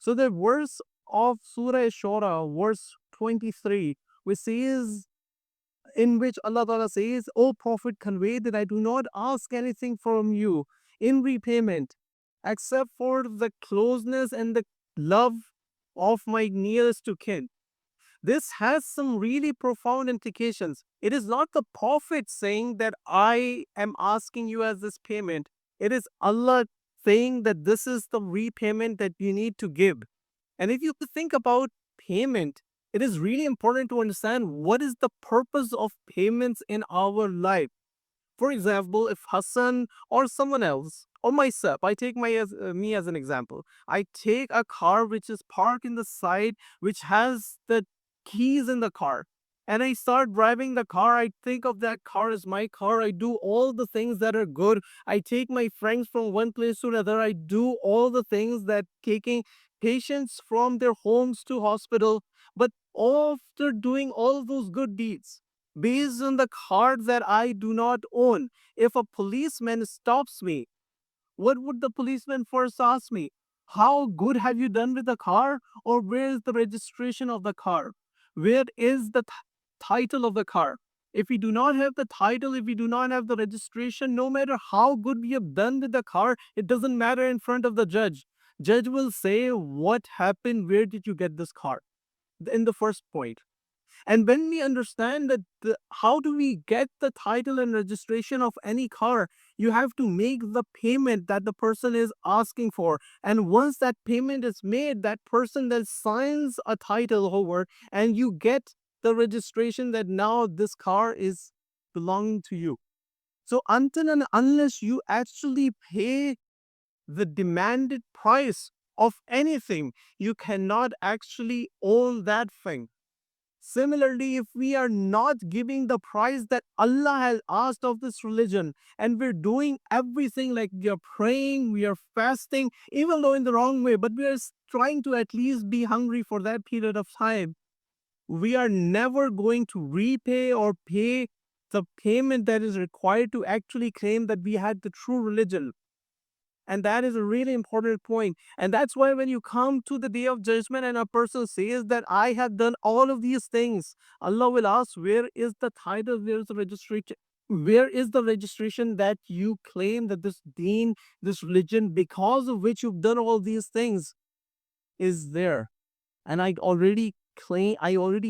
So the verse of Surah Shura, verse 23, which says, in which Allah Ta'ala says, O Prophet, convey that I do not ask anything from you in repayment except for the closeness and the love of my nearest to kin. This has some really profound implications. It is not the Prophet saying that I am asking you as this payment. It is Allah saying that this is the repayment that you need to give. And if you think about payment, it is really important to understand what is the purpose of payments in our life. For example, if Hassan or someone else or myself, I take me as an example. I take a car which is parked in the side, which has the keys in the car, and I start driving the car. I think of that car as my car. I do all the things that are good. I take my friends from one place to another. I do all the things that taking patients from their homes to hospital. But after doing all those good deeds, based on the car that I do not own, if a policeman stops me, what would the policeman first ask me? How good have you done with the car? Or where is the registration of the car? Where is the title of the car? If we do not have the title, if we do not have the registration, no matter how good we have done with the car, it doesn't matter in front of the judge. Judge will say, what happened? Where did you get this car? In the first point. And when we understand that how do we get the title and registration of any car, you have to make the payment that the person is asking for. And once that payment is made, that person then signs a title over and you get the registration that now this car is belonging to you. So until and unless you actually pay the demanded price of anything, you cannot actually own that thing. Similarly, if we are not giving the price that Allah has asked of this religion, and we're doing everything like we are praying, we are fasting, even though in the wrong way, but we are trying to at least be hungry for that period of time, we are never going to repay or pay the payment that is required to actually claim that we had the true religion. And that is a really important point. And that's why when you come to the day of judgment and a person says that I have done all of these things, Allah will ask, where is the title? Where is the registration? Where is the registration that you claim that this deen, this religion, because of which you've done all these things, is there? And I already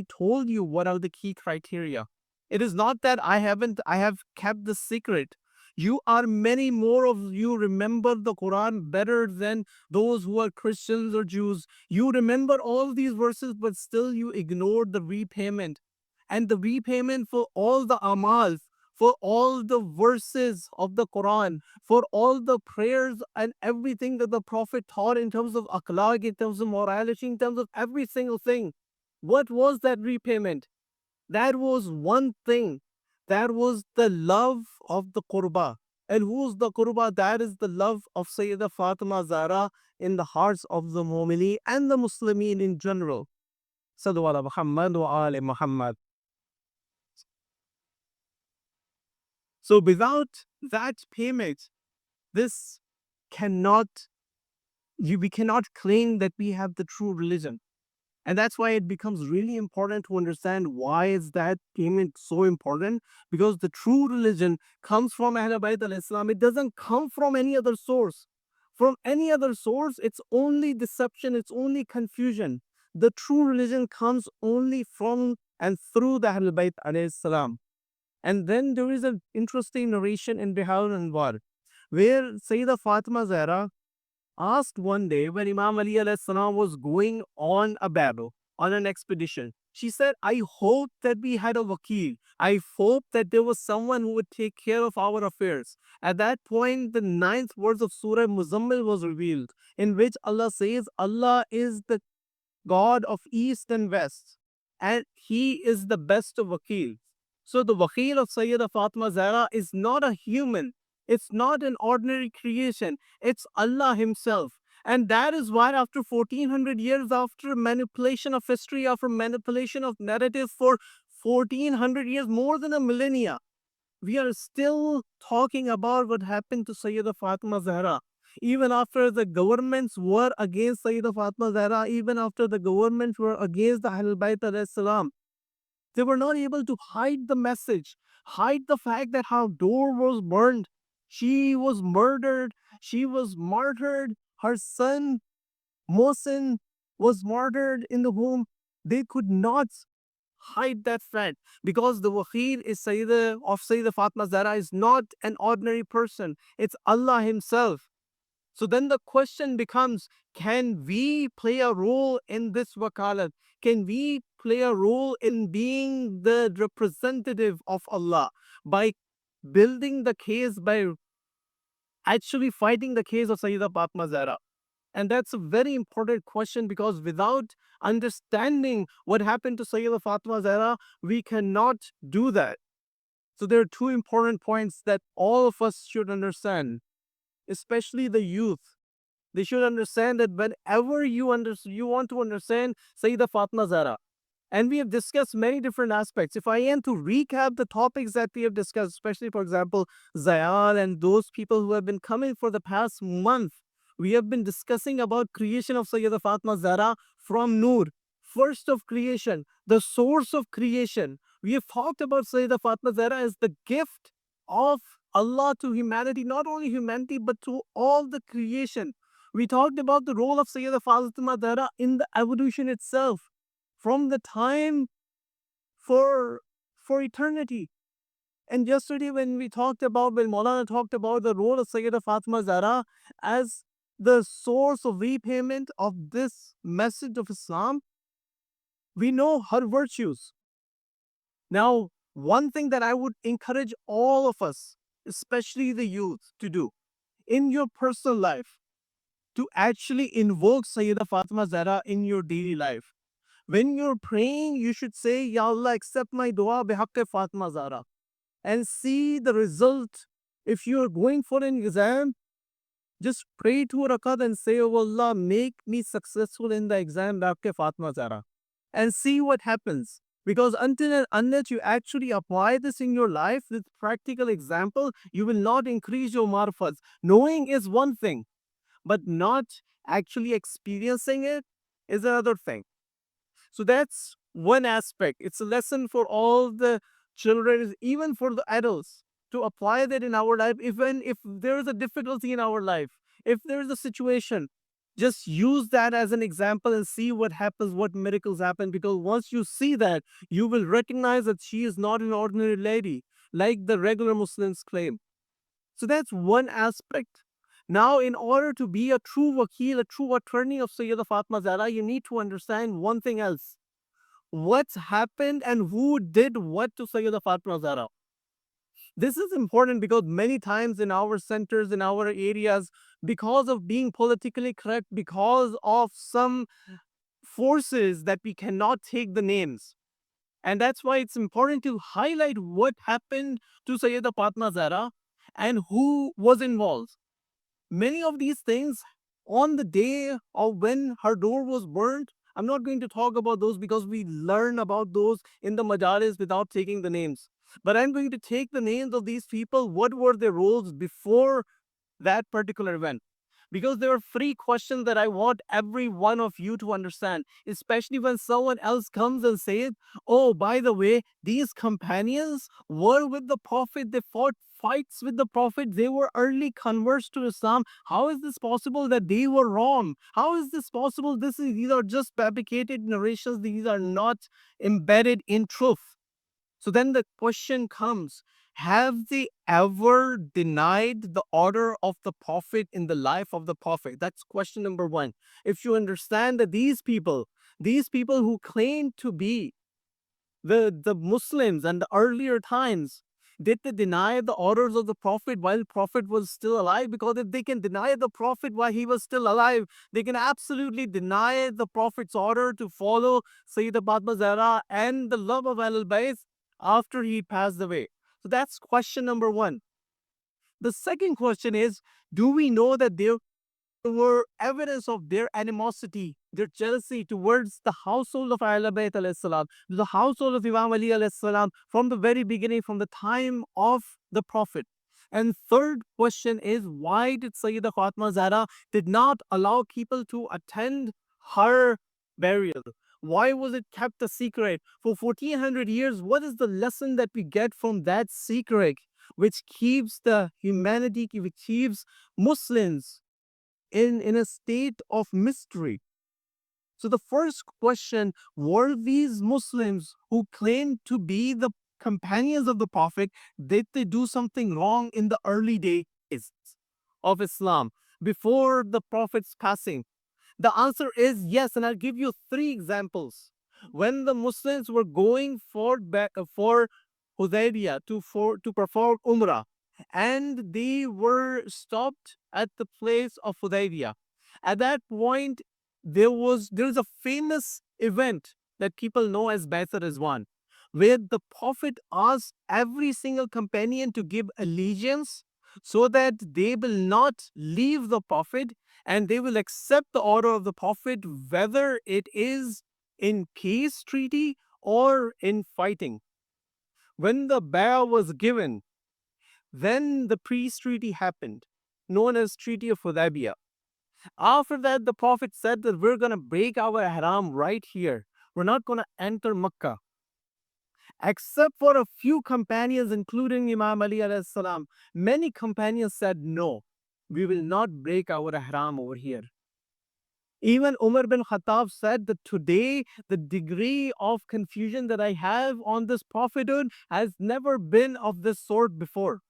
told you what are the key criteria. It is not that I have kept the secret. You are many more of you remember the Quran better than those who are Christians or Jews. You remember all these verses, but still you ignored the repayment. And the repayment for all the amal, for all the verses of the Quran, for all the prayers and everything that the Prophet taught in terms of akhlaq, in terms of morality, in terms of every single thing. What was that repayment? That was one thing. That was the love of the Qurba. And who's the Qurba? That is the love of Sayyida Fatima Zahra in the hearts of the Mu'mini and the Muslimin in general. Sallu ala Muhammad wa ali Muhammad. So without that payment, this cannot, we cannot claim that we have the true religion. And that's why it becomes really important to understand why is that payment so important. Because the true religion comes from Ahlul Bayt al-Islam. It doesn't come from any other source. From any other source, it's only deception, it's only confusion. The true religion comes only from and through the Ahlul Bayt al-Islam. And then there is an interesting narration in Bihar and War, where Sayyida Fatima Zahra asked one day when Imam Ali alayhi salam was going on a battle, on an expedition. She said, I hope that we had a wakil. I hope that there was someone who would take care of our affairs. At that point, the ninth verse of Surah Muzammil was revealed, in which Allah says, Allah is the God of East and West, and He is the best of wakil. So the wakil of Sayyida Fatima Zahra is not a human. It's not an ordinary creation. It's Allah Himself. And that is why after 1400 years, after manipulation of history, after manipulation of narrative for 1400 years, more than a millennia, we are still talking about what happened to Sayyida Fatima Zahra. Even after the governments were against Sayyida Fatima Zahra, even after the governments were against the Ahlul Bayt alayhi salam, they were not able to hide the message, hide the fact that her door was burned. She was murdered. She was martyred. Her son, Mohsin, was martyred in the womb. They could not hide that fact because the Wahid is Sayyida of Sayyida Fatima Zahra is not an ordinary person. It's Allah Himself. So then the question becomes, can we play a role in this wakalat? Can we play a role in being the representative of Allah by building the case, by actually fighting the case of Sayyida Fatima Zahra? And that's a very important question because without understanding what happened to Sayyida Fatima Zahra, we cannot do that. So there are two important points that all of us should understand, especially the youth. They should understand that whenever you want to understand Sayyida Fatima Zahra, and we have discussed many different aspects. If I am to recap the topics that we have discussed, especially, for example, Zayal and those people who have been coming for the past month, we have been discussing about creation of Sayyida Fatima Zahra from Noor, first of creation, the source of creation. We have talked about Sayyida Fatima Zahra as the gift of Allah to humanity, not only humanity, but to all the creation. We talked about the role of Sayyida Fatima Zahra in the evolution itself from the time for eternity. And yesterday when Maulana talked about the role of Sayyida Fatima Zahra as the source of repayment of this message of Islam, we know her virtues. Now, one thing that I would encourage all of us, especially the youth, to do in your personal life, to actually invoke Sayyida Fatima Zahra in your daily life. When you're praying, you should say, Ya Allah, accept my dua bihaqqi Fatima Zahra, and see the result. If you're going for an exam, just pray 2 rakat and say, Oh Allah, make me successful in the exam bihaqqi Fatima Zahra, and see what happens. Because until and unless you actually apply this in your life with practical example, you will not increase your marifats. Knowing is one thing, but not actually experiencing it is another thing. So that's one aspect. It's a lesson for all the children, even for the adults, to apply that in our life. Even if there is a difficulty in our life, if there is a situation, just use that as an example and see what happens, what miracles happen. Because once you see that, you will recognize that she is not an ordinary lady, like the regular Muslims claim. So that's one aspect. Now, in order to be a true wakil, a true attorney of Sayyida Fatima Zahra, you need to understand one thing else. What's happened and who did what to Sayyida Fatima Zahra. This is important because many times in our centers, in our areas, because of being politically correct, because of some forces that we cannot take the names. And that's why it's important to highlight what happened to Sayyida Fatima Zahra and who was involved. Many of these things on the day of when her door was burned, I'm not going to talk about those because we learn about those in the majalis without taking the names. But I'm going to take the names of these people. What were their roles before that particular event? Because there are three questions that I want every one of you to understand, especially when someone else comes and says, Oh, by the way, these companions were with the Prophet, they fought fights with the Prophet, they were early converts to Islam. How is this possible that they were wrong? How is this possible? These are just fabricated narrations, these are not embedded in truth. So then the question comes, have they ever denied the order of the Prophet in the life of the Prophet? That's question number one. If you understand that these people who claim to be the Muslims and the earlier times, did they deny the orders of the Prophet while the Prophet was still alive? Because if they can deny the Prophet while he was still alive, they can absolutely deny the Prophet's order to follow Sayyida Fatima Zahra and the love of Ahlul Bayt after he passed away. So that's question number one. The second question is, do we know that there were evidence of their animosity, their jealousy towards the household of Ahlul Bayt alayhi salam, the household of Imam Ali alayhi salam from the very beginning, from the time of the Prophet? And third question is, why did Sayyida Fatima Zahra did not allow people to attend her burial? Why was it kept a secret for 1400 years? What is the lesson that we get from that secret, which keeps the humanity, which keeps Muslims in a state of mystery? So the first question, were these Muslims who claimed to be the companions of the Prophet, did they do something wrong in the early days of Islam before the Prophet's passing? The answer is yes, and I'll give you three examples. When the Muslims were going for Hudaybiyah to perform Umrah, and they were stopped at the place of Hudaybiyah. At that point, there is a famous event that people know as Bai'at Rizwan, where the Prophet asked every single companion to give allegiance so that they will not leave the Prophet and they will accept the order of the Prophet, whether it is in peace treaty or in fighting. When the bay'ah was given, then the peace treaty happened, known as Treaty of Hudaybiyah. After that, the Prophet said that we're going to break our ihram right here. We're not going to enter Makkah. Except for a few companions, including Imam Ali alayhi salam, many companions said, no, we will not break our ihram over here. Even Umar bin Khattab said that today the degree of confusion that I have on this prophethood has never been of this sort before.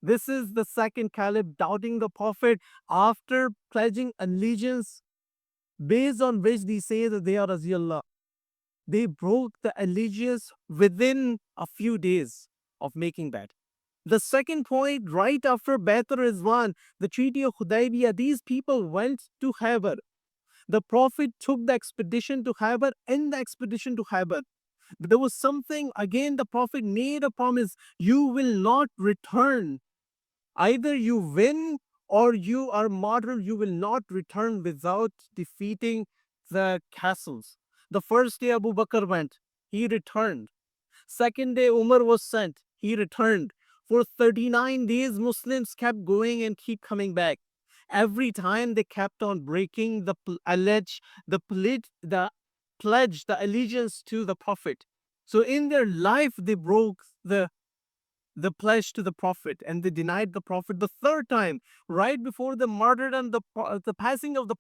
This is the second caliph doubting the prophet after pledging allegiance based on which they say that they are Raziullah. They broke the allegiance within a few days of making that. The second point, right after Bai'at Rizwan, the Treaty of Hudaybiyah, these people went to Khyber. The Prophet took the expedition to Khyber. In the expedition to Khyber, there was something, again, the Prophet made a promise, you will not return. Either you win or you are martyred, you will not return without defeating the castles. The first day Abu Bakr went, he returned. Second day Umar was sent, he returned. For 39 days, Muslims kept going and keep coming back. Every time they kept on breaking the pledge, the allegiance to the Prophet. So in their life, they broke the pledge to the Prophet and they denied the Prophet the third time, right before the martyrdom, the passing of the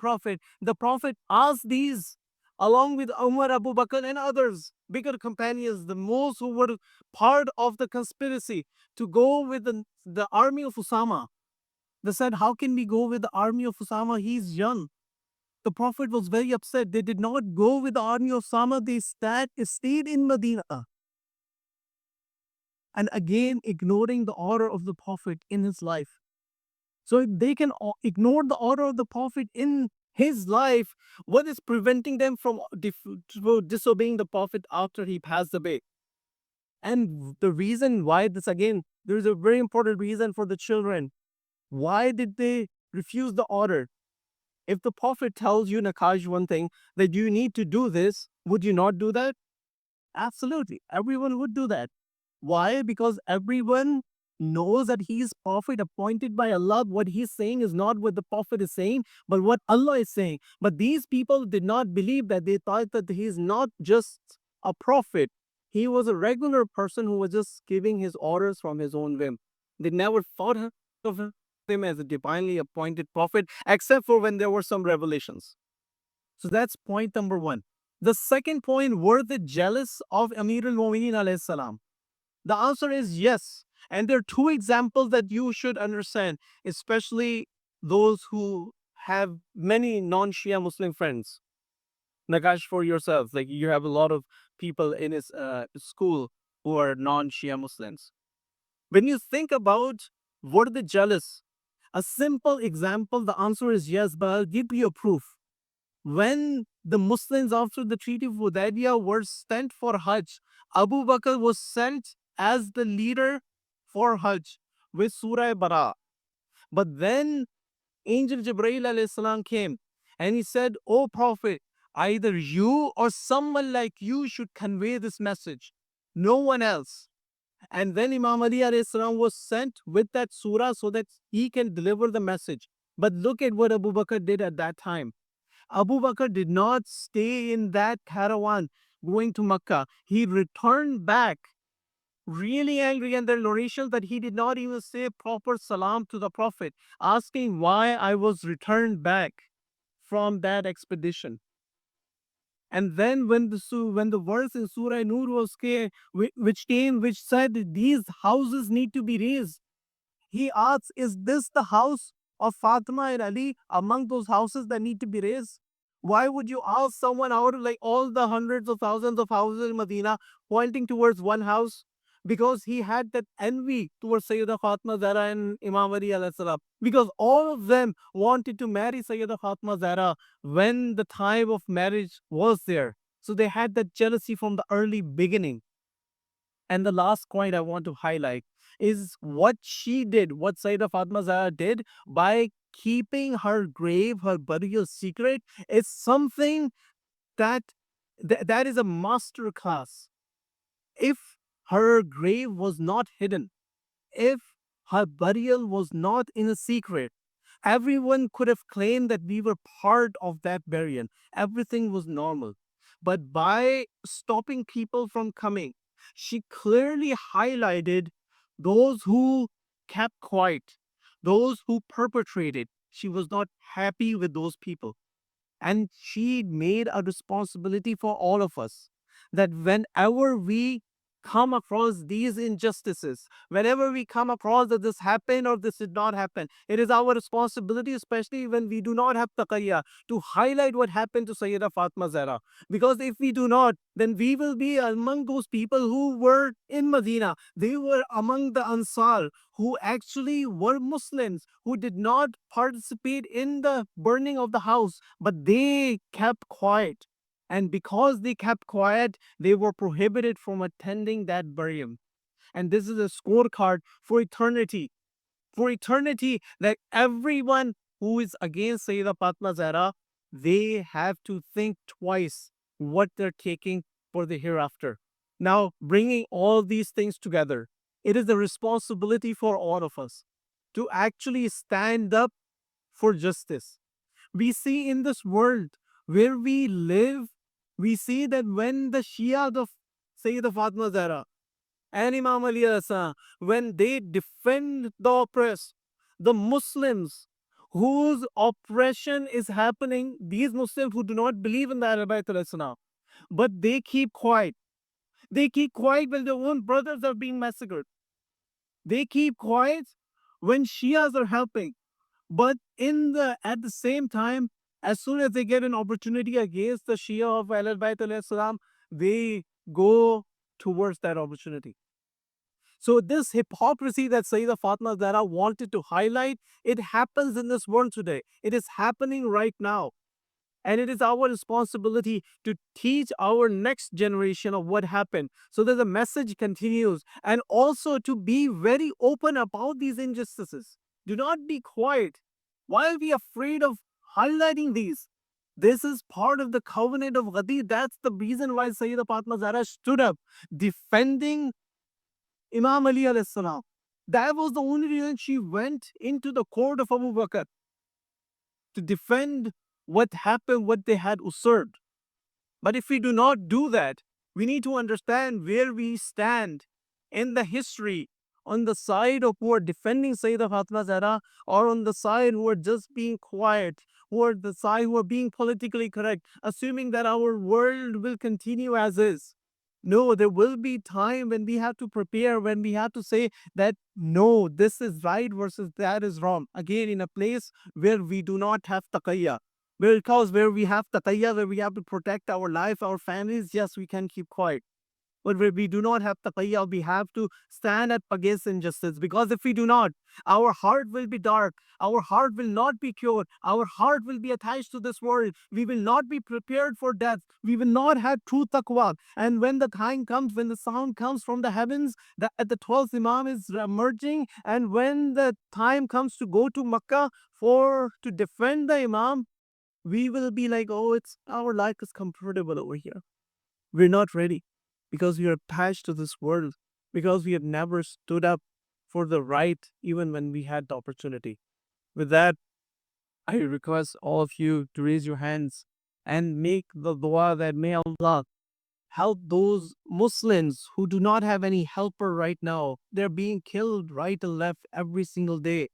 Prophet asked these, along with Umar, Abu Bakr, and others, bigger companions, the most who were part of the conspiracy, to go with the army of Usama. They said, how can we go with the army of Usama? He's young. The Prophet was very upset. They did not go with the army of Usama. They stayed in Medina. And again, ignoring the order of the Prophet in his life. So if they can ignore the order of the Prophet in his life, what is preventing them from disobeying the Prophet after he passed away? And the reason why this, again, there is a very important reason for the children. Why did they refuse the order? If the Prophet tells you, Nakash, one thing, that you need to do this, would you not do that? Absolutely. Everyone would do that. Why? Because everyone knows that he is prophet appointed by Allah. What he's saying is not what the prophet is saying, but what Allah is saying. But these people did not believe that. They thought that he is not just a prophet. He was a regular person who was just giving his orders from his own whim. They never thought of him as a divinely appointed prophet, except for when there were some revelations. So that's point number one. The second point, were they jealous of Amir al-Mu'mineen alayhi salam? The answer is yes. And there are two examples that you should understand, especially those who have many non-Shia Muslim friends. Nagash, for yourself, like you have a lot of people in his school who are non-Shia Muslims. When you think about were they jealous, a simple example, the answer is yes, but I'll give you a proof. When the Muslims after the Treaty of Hudaybiyah were sent for Hajj, Abu Bakr was sent as the leader for Hajj with Surah Bara. But then Angel Jibreel alayhi salam came and he said, O Prophet, either you or someone like you should convey this message. No one else. And then Imam Ali alayhi salam was sent with that surah so that he can deliver the message. But look at what Abu Bakr did at that time. Abu Bakr did not stay in that caravan going to Makkah. He returned back really angry, and the narration that he did not even say proper salam to the Prophet, asking why I was returned back from that expedition. And then when the verse in Surah Nur was which came, which said these houses need to be raised, he asks, is this the house of Fatima and Ali among those houses that need to be raised? Why would you ask someone out of like all the hundreds of thousands of houses in Medina pointing towards one house? Because he had that envy towards Sayyida Fatima Zahra and Imam Ali alayhi salam. Because all of them wanted to marry Sayyida Fatima Zahra when the time of marriage was there. So they had that jealousy from the early beginning. And the last point I want to highlight is what she did, what Sayyida Fatma Zahra did by keeping her grave, her burial secret, is something that that is a master class. If her grave was not hidden, if her burial was not in a secret, everyone could have claimed that we were part of that burial. Everything was normal. But by stopping people from coming, she clearly highlighted those who kept quiet, those who perpetrated. She was not happy with those people. And she made a responsibility for all of us that whenever we come across these injustices, whenever we come across that this happened or this did not happen, it is our responsibility, especially when we do not have taqiyya, to highlight what happened to Sayyida Fatma Zahra. Because if we do not, then we will be among those people who were in Medina. They were among the Ansar who actually were Muslims, who did not participate in the burning of the house, but they kept quiet. And because they kept quiet, they were prohibited from attending that burial. And this is a scorecard for eternity, that everyone who is against Sayyida Fatma Zahra, they have to think twice what they're taking for the hereafter. Now, bringing all these things together, it is the responsibility for all of us to actually stand up for justice. We see in this world where we live, we see that when the Shia of Sayyida Fatma Zahra and Imam Ali Asa, when they defend the oppressed, the Muslims whose oppression is happening, these Muslims who do not believe in the Ahl Bayt al-Islam, but they keep quiet. They keep quiet when their own brothers are being massacred. They keep quiet when Shias are helping. But at the same time, as soon as they get an opportunity against the Shia of Ahl Bayt al-Islam, they go towards that opportunity. So this hypocrisy that Sayyida Fatma Zahra wanted to highlight, it happens in this world today. It is happening right now. And it is our responsibility to teach our next generation of what happened so that the message continues, and also to be very open about these injustices. Do not be quiet. Why are we afraid of highlighting these? This is part of the covenant of Ghadir. That's the reason why Sayyida Fatma Zahra stood up defending Imam Ali alayhi salam. That was the only reason she went into the court of Abu Bakr to defend what happened, what they had usurped. But if we do not do that, we need to understand where we stand in the history, on the side of who are defending Sayyida Fatima Zahra, or on the side who are just being quiet, who are the side who are being politically correct, assuming that our world will continue as is. No, there will be time when we have to prepare, when we have to say that no, this is right versus that is wrong. Again, in a place where we do not have taqiyya. Because where we have taqiyya, where we have to protect our life, our families, yes, we can keep quiet. But where we do not have taqiyya, we have to stand up against injustice. Because if we do not, our heart will be dark. Our heart will not be pure. Our heart will be attached to this world. We will not be prepared for death. We will not have true taqwa. And when the time comes, when the sound comes from the heavens, that the 12th Imam is emerging, and when the time comes to go to Makkah to defend the Imam, we will be like, oh, it's our life is comfortable over here. We're not ready because we are attached to this world. because we have never stood up for the right even when we had the opportunity. With that, I request all of you to raise your hands and make the dua that may Allah help those Muslims who do not have any helper right now. They're being killed right and left every single day.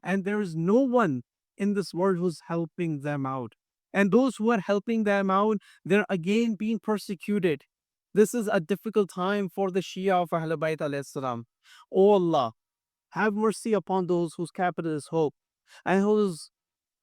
And there is no one in this world who's helping them out. And those who are helping them out, they're again being persecuted. This is a difficult time for the Shia of Ahlul Bayt alayhi salam. Oh Allah, have mercy upon those whose capital is hope and whose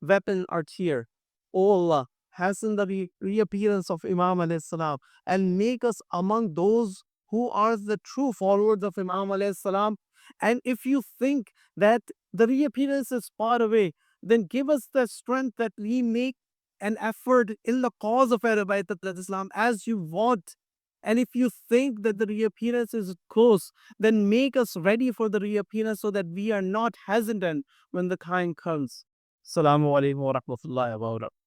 weapon are tear. O Allah, hasten the reappearance of Imam alayhi salam and make us among those who are the true followers of Imam alayhi salam. And if you think that the reappearance is far away, then give us the strength that we make an effort in the cause of Ahlul Bayt Islam as you want. And if you think that the reappearance is close, then make us ready for the reappearance so that we are not hesitant when the time comes. Assalamu alaikum wa rahmatullahi wa barakatuh.